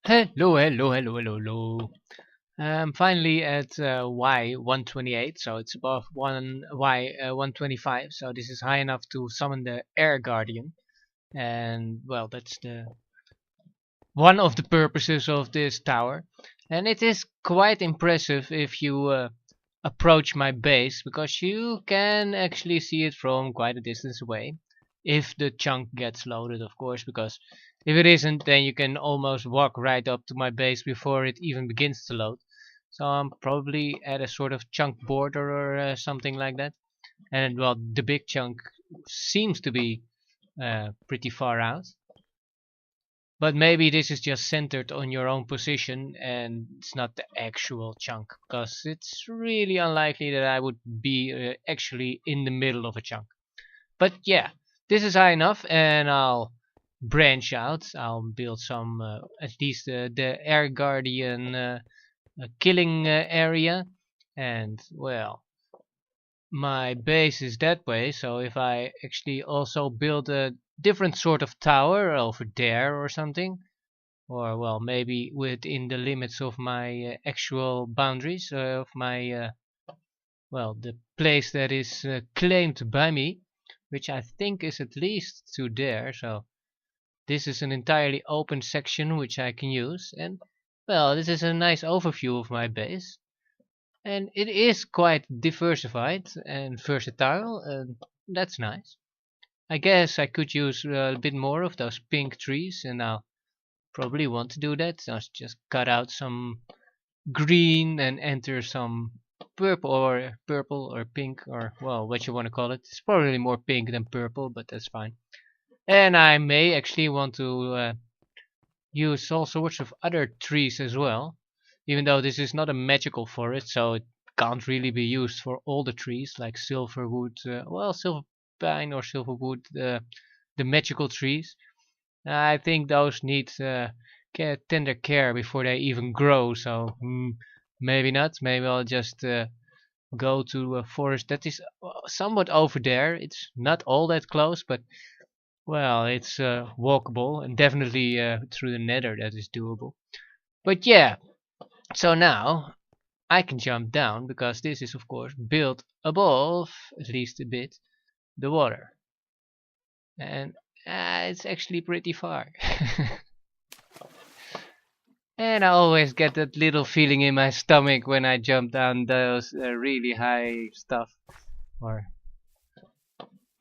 Hello, hello, hello, hello, hello. I'm finally at Y128, so it's above one Y125. So this is high enough to summon the Air Guardian, and well, that's the one of the purposes of this tower. And it is quite impressive if you approach my base, because you can actually see it from quite a distance away. If the chunk gets loaded, of course, because if it isn't, then you can almost walk right up to my base before it even begins to load. So I'm probably at a sort of chunk border or something like that. And well, the big chunk seems to be pretty far out. But maybe this is just centered on your own position and it's not the actual chunk, because it's really unlikely that I would be actually in the middle of a chunk. But yeah, this is high enough, and I'll branch out. I'll build some, at least the Air Guardian killing area. And well, my base is that way, so if I actually also build a different sort of tower over there or something, or well, maybe within the limits of my actual boundaries of my well, the place that is claimed by me, which I think is at least to there. So this is an entirely open section which I can use, and well, this is a nice overview of my base, and it is quite diversified and versatile, and that's nice. I guess I could use a bit more of those pink trees, and I'll probably want to do that. So I'll just cut out some green and enter some purple or pink, or well, what you want to call it. It's probably more pink than purple, but that's fine. And I may actually want to use all sorts of other trees as well, even though this is not a magical forest, so it can't really be used for all the trees like silverwood, well, silver pine or silverwood, the magical trees. I think those need tender care before they even grow, so maybe not. Maybe I'll just go to a forest that is somewhat over there. It's not all that close, but well, it's walkable, and definitely through the nether that is doable. But yeah, so now I can jump down, because this is of course built above, at least a bit, the water. And it's actually pretty far. And I always get that little feeling in my stomach when I jump down those really high stuff, or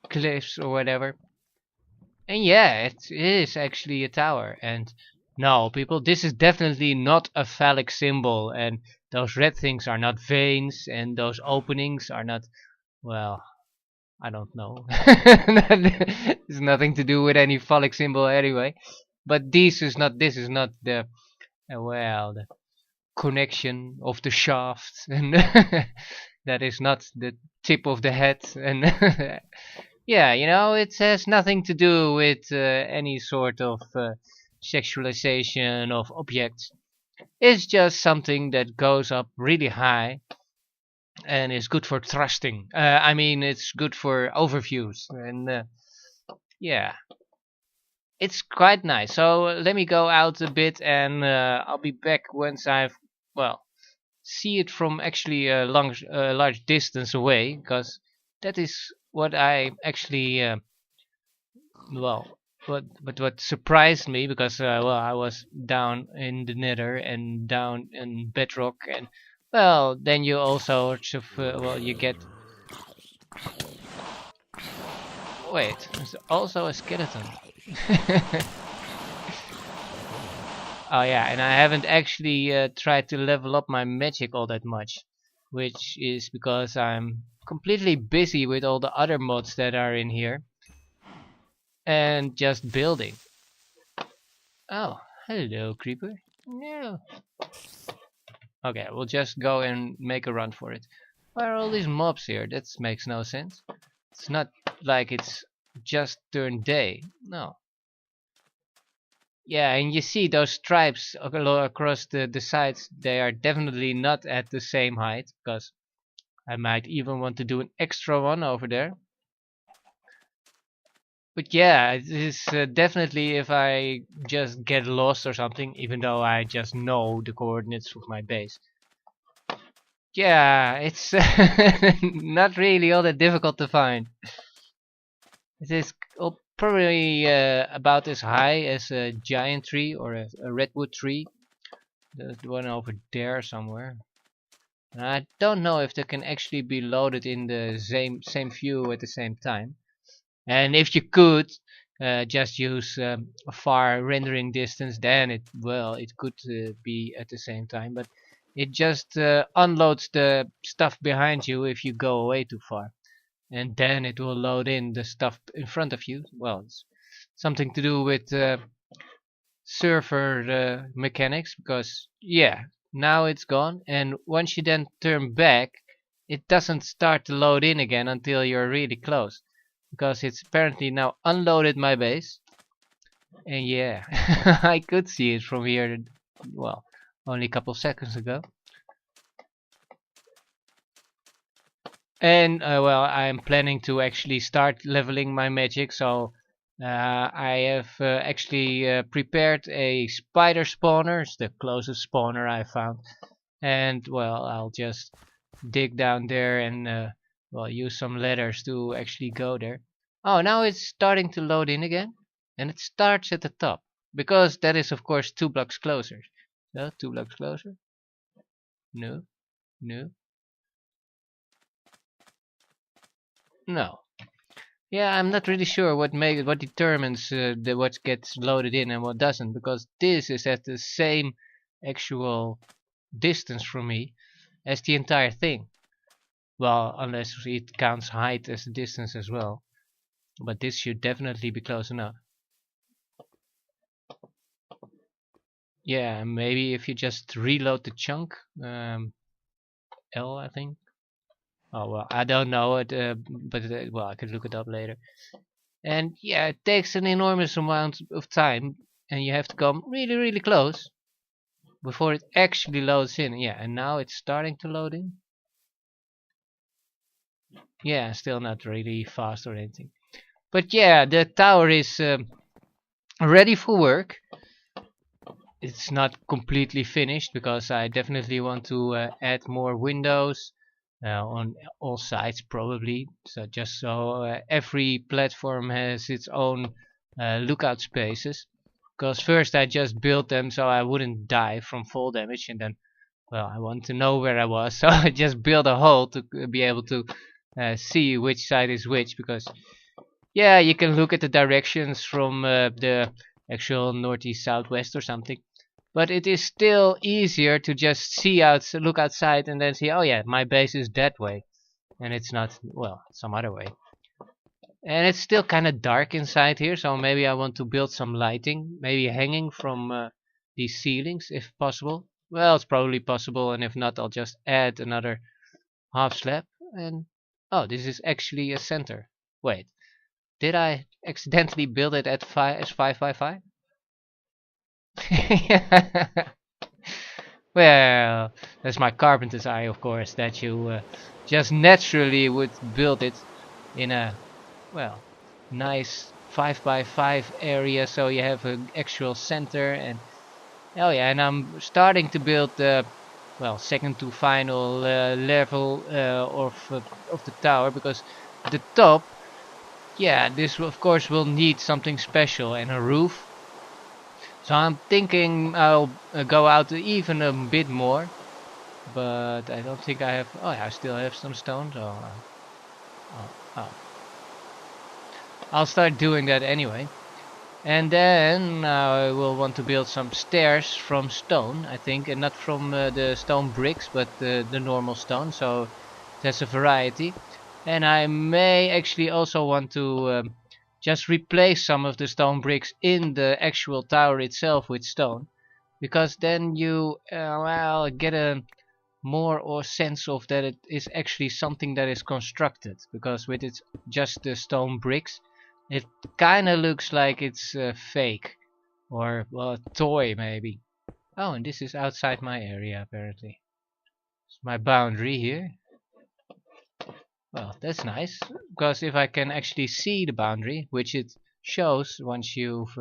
cliffs or whatever. And yeah, it is actually a tower. And no, people, this is definitely not a phallic symbol. And those red things are not veins, and those openings are not, well, I don't know. It's nothing to do with any phallic symbol anyway. But this is not the, well, the connection of the shaft, and that is not the tip of the head. And yeah, it has nothing to do with any sort of sexualization of objects. It's just something that goes up really high and is good for thrusting. I mean, it's good for overviews, and yeah, it's quite nice. So let me go out a bit, and I'll be back once I've, well, see it from actually a large distance away, because that is what I actually well, what surprised me, because well, I was down in the nether and down in bedrock, and well, then you also sort of well, you get, wait, there's also a skeleton. Oh yeah, and I haven't actually tried to level up my magic all that much, which is because I'm completely busy with all the other mods that are in here and just building. Oh, hello, creeper. No. Okay, we'll just go and make a run for it. Why are all these mobs here? That makes no sense. It's not like it's just turned day. No. Yeah, and you see those stripes across the sides, they are definitely not at the same height, because I might even want to do an extra one over there. But yeah, it is definitely if I just get lost or something, even though I just know the coordinates of my base. Yeah, it's not really all that difficult to find. It is probably about as high as a giant tree or a redwood tree. The one over there somewhere. And I don't know if they can actually be loaded in the same view at the same time. And if you could just use a far rendering distance, then it could be at the same time. But it just unloads the stuff behind you if you go away too far, and then it will load in the stuff in front of you. Well, it's something to do with server mechanics, because yeah, now it's gone, and once you then turn back, it doesn't start to load in again until you're really close, because it's apparently now unloaded my base. And yeah, I could see it from here, well, only a couple of seconds ago. And well, I'm planning to actually start leveling my magic, so I have actually prepared a spider spawner. It's the closest spawner I found. And well, I'll just dig down there and well, use some ladders to actually go there. Oh, now it's starting to load in again, and it starts at the top, because that is of course 2 blocks closer. So 2 blocks closer. No, no, no. Yeah, I'm not really sure what determines what gets loaded in and what doesn't, because this is at the same actual distance from me as the entire thing. Well, unless it counts height as a distance as well, but this should definitely be close enough. Yeah, maybe if you just reload the chunk, L, I think. Oh well, I don't know it, but well, I could look it up later. And yeah, it takes an enormous amount of time, and you have to come really, really close before it actually loads in. Yeah, and now it's starting to load in. Yeah, still not really fast or anything. But yeah, the tower is ready for work. It's not completely finished, because I definitely want to add more windows on all sides probably. So just so every platform has its own lookout spaces. Because first I just built them so I wouldn't die from fall damage, and then, well, I want to know where I was, so I just built a hole to be able to see which side is which, because yeah, you can look at the directions from the actual northeast southwest or something, but it is still easier to just look outside and then see, oh yeah, my base is that way, and it's not, well, some other way. And it's still kind of dark inside here, so maybe I want to build some lighting, maybe hanging from these ceilings if possible. Well, it's probably possible, and if not, I'll just add another half slab. And oh, this is actually a center. Wait, did I accidentally build it at 5 by 5? Well, that's my carpenter's eye, of course, that you just naturally would build it in a, well, nice 5 by 5 area, so you have an actual center. And oh yeah, and I'm starting to build the, well, second to final level of the tower, because the top, yeah, this of course will need something special, and a roof. So I'm thinking I'll go out even a bit more, but I don't think I have. Oh yeah, I still have some stone, so oh, oh. I'll start doing that anyway. And then I will want to build some stairs from stone, I think, and not from the stone bricks, but the normal stone. So there's a variety. And I may actually also want to just replace some of the stone bricks in the actual tower itself with stone, because then you well, get a more or sense of that it is actually something that is constructed, because with it's just the stone bricks, it kind of looks like it's fake, or well, a toy maybe. Oh, and this is outside my area apparently. It's my boundary here. Well, that's nice, because if I can actually see the boundary, which it shows once you've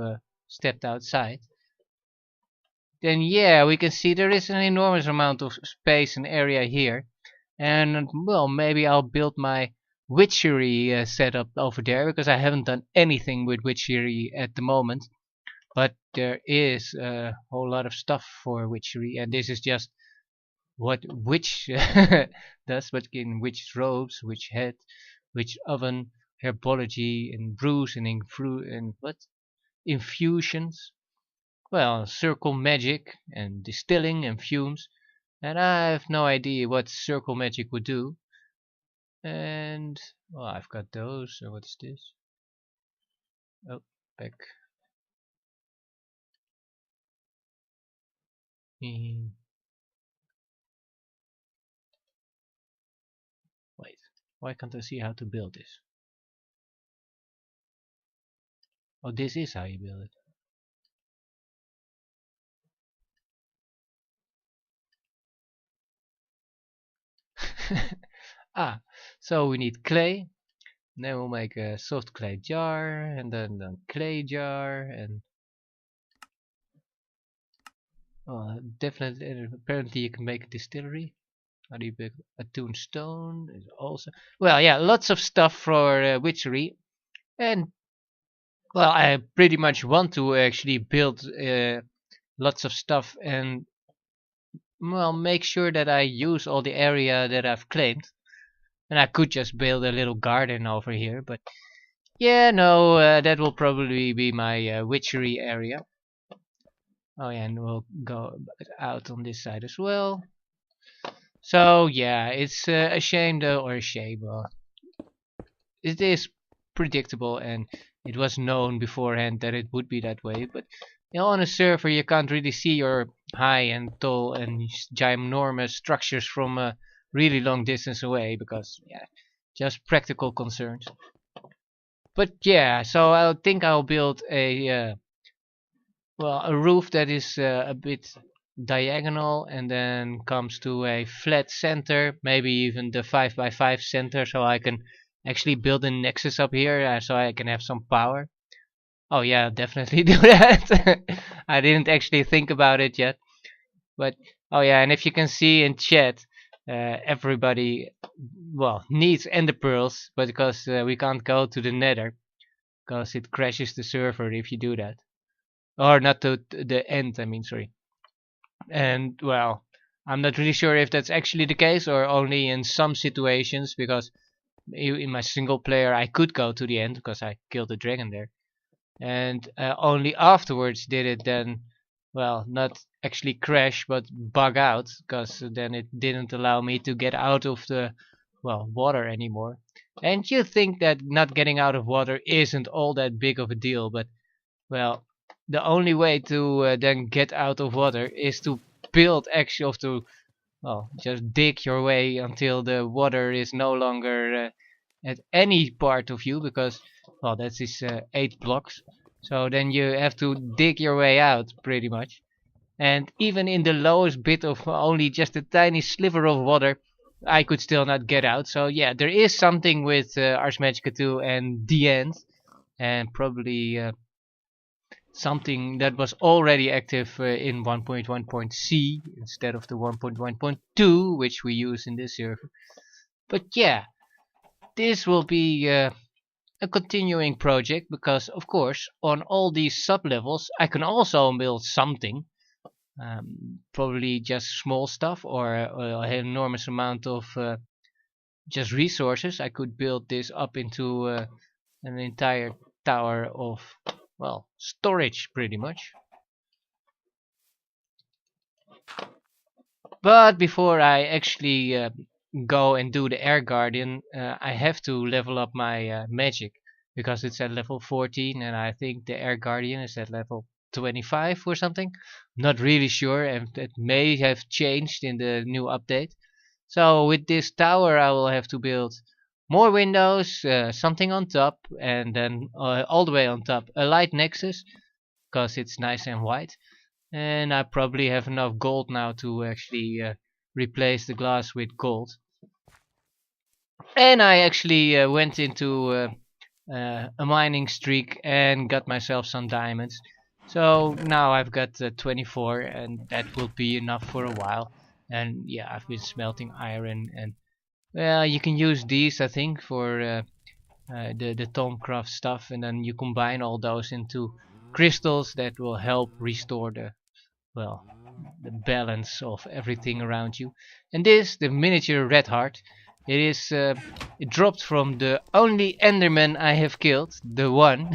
stepped outside, then yeah, we can see there is an enormous amount of space and area here. And well, maybe I'll build my witchery setup over there, because I haven't done anything with witchery at the moment. But there is a whole lot of stuff for witchery, and this is just what witch does, but in witch robes, witch head, witch oven, herbology, and brews, and and what infusions. Well, circle magic and distilling and fumes, and I have no idea what circle magic would do. And well, I've got those. So what's this? Oh, back. In. Wait, why can't I see how to build this? Oh, this is how you build it. Ah, so we need clay. Then we'll make a soft clay jar, and then a clay jar, and definitely, apparently you can make a distillery. How do you make a tombstone? Is also well, yeah, lots of stuff for witchery, and well, I pretty much want to actually build lots of stuff and well make sure that I use all the area that I've claimed. And I could just build a little garden over here, but yeah, no, that will probably be my witchery area. Oh yeah, and we'll go out on this side as well. So yeah, it's a shame though, or a shame. It is predictable, and it was known beforehand that it would be that way. But you know, on a server, you can't really see your high and tall and ginormous structures from a really long distance away, because yeah, just practical concerns. But yeah, so I think I'll build a well, a roof that is a bit diagonal and then comes to a flat center, maybe even the 5x5 center, so I can actually build a nexus up here, so I can have some power. Oh yeah, definitely do that. I didn't actually think about it yet, but oh yeah, and if you can see in chat, everybody well needs ender pearls, but because we can't go to the nether, because it crashes the server if you do that. Or not to the end, I mean, sorry. And well, I'm not really sure if that's actually the case or only in some situations, because in my single player I could go to the end because I killed the dragon there, and only afterwards did it then, well, not actually crash but bug out, because then it didn't allow me to get out of the well water anymore. And you think that not getting out of water isn't all that big of a deal, but well, the only way to then get out of water is to build actually of to well just dig your way until the water is no longer at any part of you, because well that is 8 blocks. So then you have to dig your way out pretty much. And even in the lowest bit of only just a tiny sliver of water, I could still not get out. So yeah, there is something with Ars Magica 2 and the end, and probably something that was already active in 1.1.c instead of the 1.1.2 which we use in this server. But yeah, this will be a continuing project, because of course on all these sub levels I can also build something, probably just small stuff or an enormous amount of just resources. I could build this up into an entire tower of well storage pretty much. But before I actually go and do the air guardian, I have to level up my magic, because it's at level 14 and I think the air guardian is at level 25 or something. Not really sure, and it may have changed in the new update. So with this tower I will have to build more windows, something on top, and then all the way on top a light nexus, because it's nice and white. And I probably have enough gold now to actually replace the glass with gold. And I actually went into a mining streak and got myself some diamonds. So now I've got 24, and that will be enough for a while. And yeah, I've been smelting iron, and well, you can use these, I think, for the Tomcraft stuff, and then you combine all those into crystals that will help restore the, well, the balance of everything around you. And this, the miniature red heart, it dropped from the only Enderman I have killed, the one.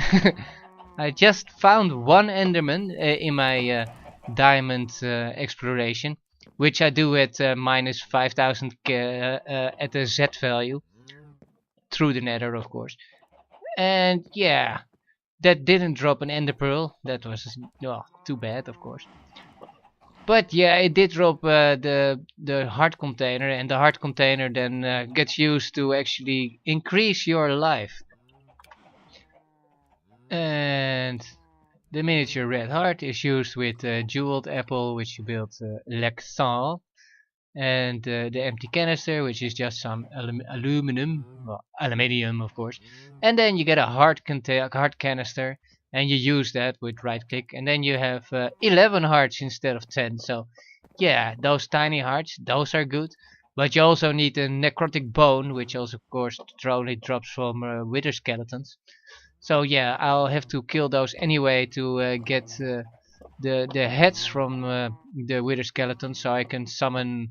I just found one Enderman in my diamond exploration, which I do at minus 5000 at the Z value, through the nether, of course. And yeah, that didn't drop an ender pearl. That was, well, too bad, of course. But yeah, it did drop the heart container, and the heart container then gets used to actually increase your life. And the miniature red heart is used with jeweled apple, which you build Lexan, and the empty canister, which is just some aluminum, well, aluminium, of course. And then you get a heart canister, and you use that with right click, and then you have 11 hearts instead of 10. So yeah, those tiny hearts, those are good. But you also need a necrotic bone, which also, of course, only drops from wither skeletons. So yeah, I'll have to kill those anyway to get the heads from the wither skeleton, so I can summon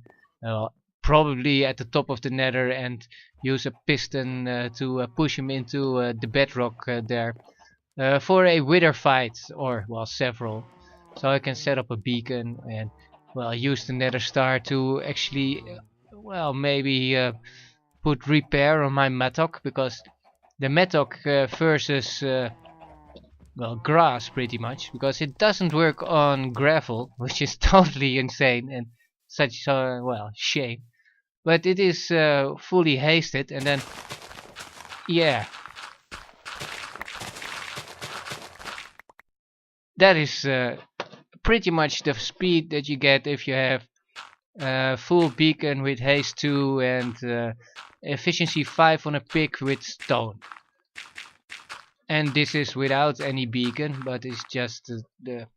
probably at the top of the nether and use a piston to push him into the bedrock there for a wither fight, or well, several. So I can set up a beacon and, well, use the nether star to actually well, maybe put repair on my mattock, because the mattock versus well, grass, pretty much, because it doesn't work on gravel, which is totally insane and such well, shame. But it is fully hasted, and then yeah, that is pretty much the speed that you get if you have full beacon with haste 2 and efficiency 5 on a pick with stone. And this is without any beacon, but it's just the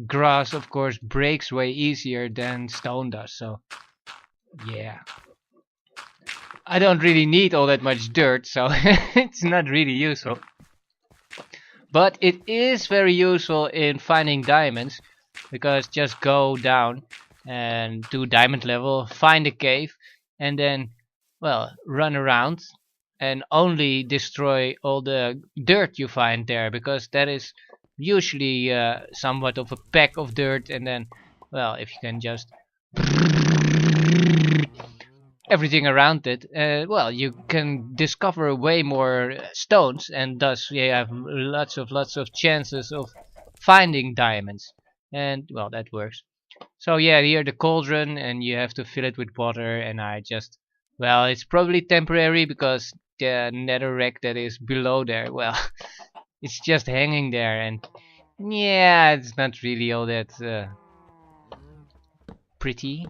grass, of course, breaks way easier than stone does. So yeah, I don't really need all that much dirt, so it's not really useful. But it is very useful in finding diamonds, because just go down and do diamond level, find a cave, and then, well, run around and only destroy all the dirt you find there, because that is usually somewhat of a pack of dirt. And then, well, if you can just everything around it, well, you can discover way more stones, and thus you have lots of chances of finding diamonds. And well, that works. So yeah, here the cauldron, and you have to fill it with water, and I just, well, it's probably temporary because the netherrack that is below there, well, it's just hanging there, and yeah, it's not really all that pretty.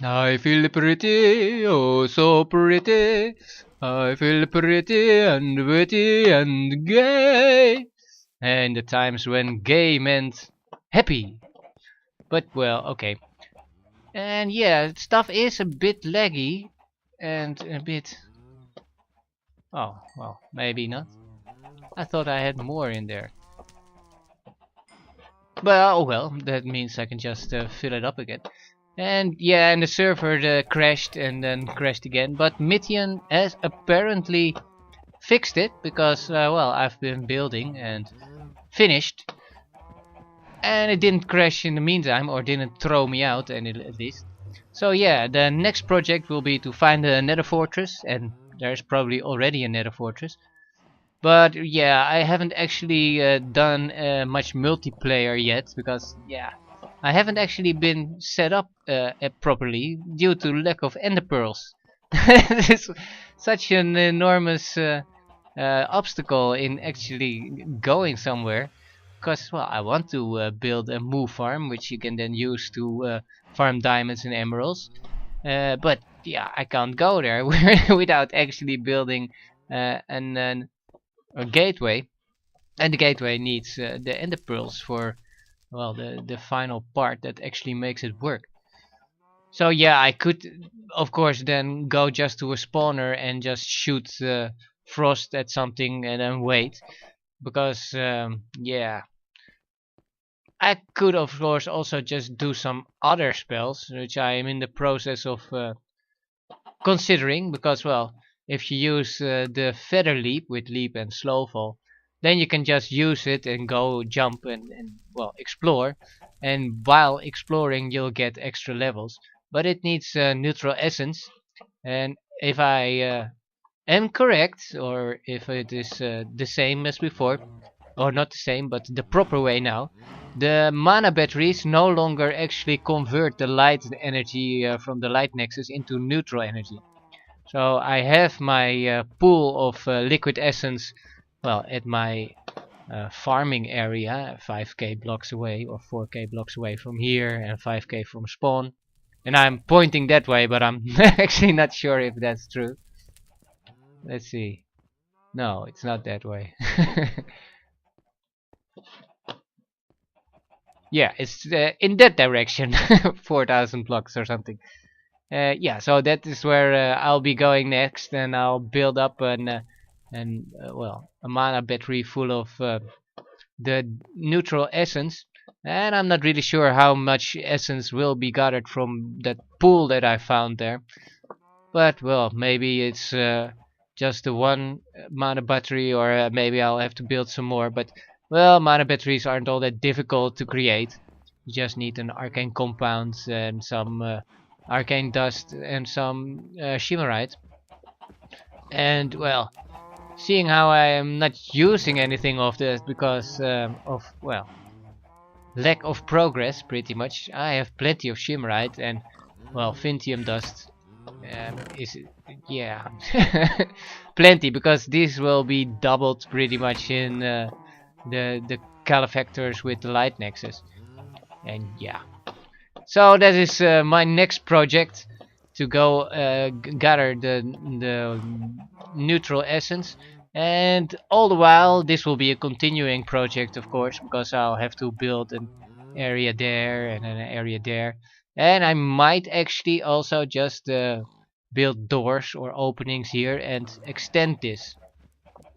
I feel pretty, oh so pretty. I feel pretty and witty and gay. And the times when gay meant happy. But well, okay. And yeah, stuff is a bit laggy and a bit... Oh, well, maybe not. I thought I had more in there. But oh well, that means I can just fill it up again. And yeah, and the server crashed and then crashed again. But Mithian has apparently fixed it, because well, I've been building and finished, and it didn't crash in the meantime, or didn't throw me out, and at least. So yeah, the next project will be to find a nether fortress, and there's probably already a nether fortress. But yeah, I haven't actually done much multiplayer yet, because yeah, I haven't actually been set up properly due to lack of ender pearls. It's such an enormous obstacle in actually going somewhere. Because, well, I want to build a moo farm, which you can then use to farm diamonds and emeralds. But yeah, I can't go there without actually building an a gateway, and the gateway needs the ender pearls for, well, the final part that actually makes it work. So yeah, I could of course then go just to a spawner and just shoot frost at something and then wait, because yeah, I could of course also just do some other spells which I am in the process of considering, because well, if you use the feather leap with leap and slow fall, then you can just use it and go jump and well, explore, and while exploring you'll get extra levels, but it needs neutral essence. And if I am correct, or if it is the same as before, or not the same but the proper way now, the mana batteries no longer actually convert the light energy from the light nexus into neutral energy. So I have my pool of liquid essence, well, at my farming area, 5k blocks away or 4k blocks away from here and 5k from spawn. And I'm pointing that way, but I'm actually not sure if that's true. Let's see. No, it's not that way. Yeah, it's in that direction. 4000 blocks or something. Yeah, so that is where I'll be going next, and I'll build up well, a mana battery full of the neutral essence. And I'm not really sure how much essence will be gathered from that pool that I found there. But well, maybe it's just the one mana battery, or maybe I'll have to build some more. But well, mana batteries aren't all that difficult to create. You just need an arcane compound and some arcane dust and some shimmerite. And well, seeing how I am not using anything of this because of, well, lack of progress pretty much, I have plenty of shimmerite and, well, Vintium dust is, yeah, plenty, because these will be doubled pretty much in the calefactors with the light nexus. And yeah, so that is my next project, to go gather the neutral essence. And all the while this will be a continuing project, of course, because I'll have to build an area there and an area there, and I might actually also just build doors or openings here and extend this,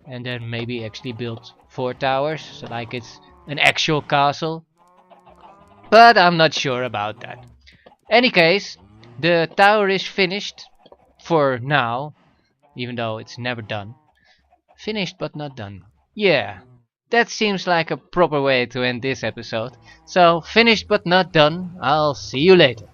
and then maybe actually build 4 towers, so like it's an actual castle. But I'm not sure about that. Any case, the tower is finished for now, even though it's never done. Finished but not done. Yeah, that seems like a proper way to end this episode. So, finished but not done. I'll see you later.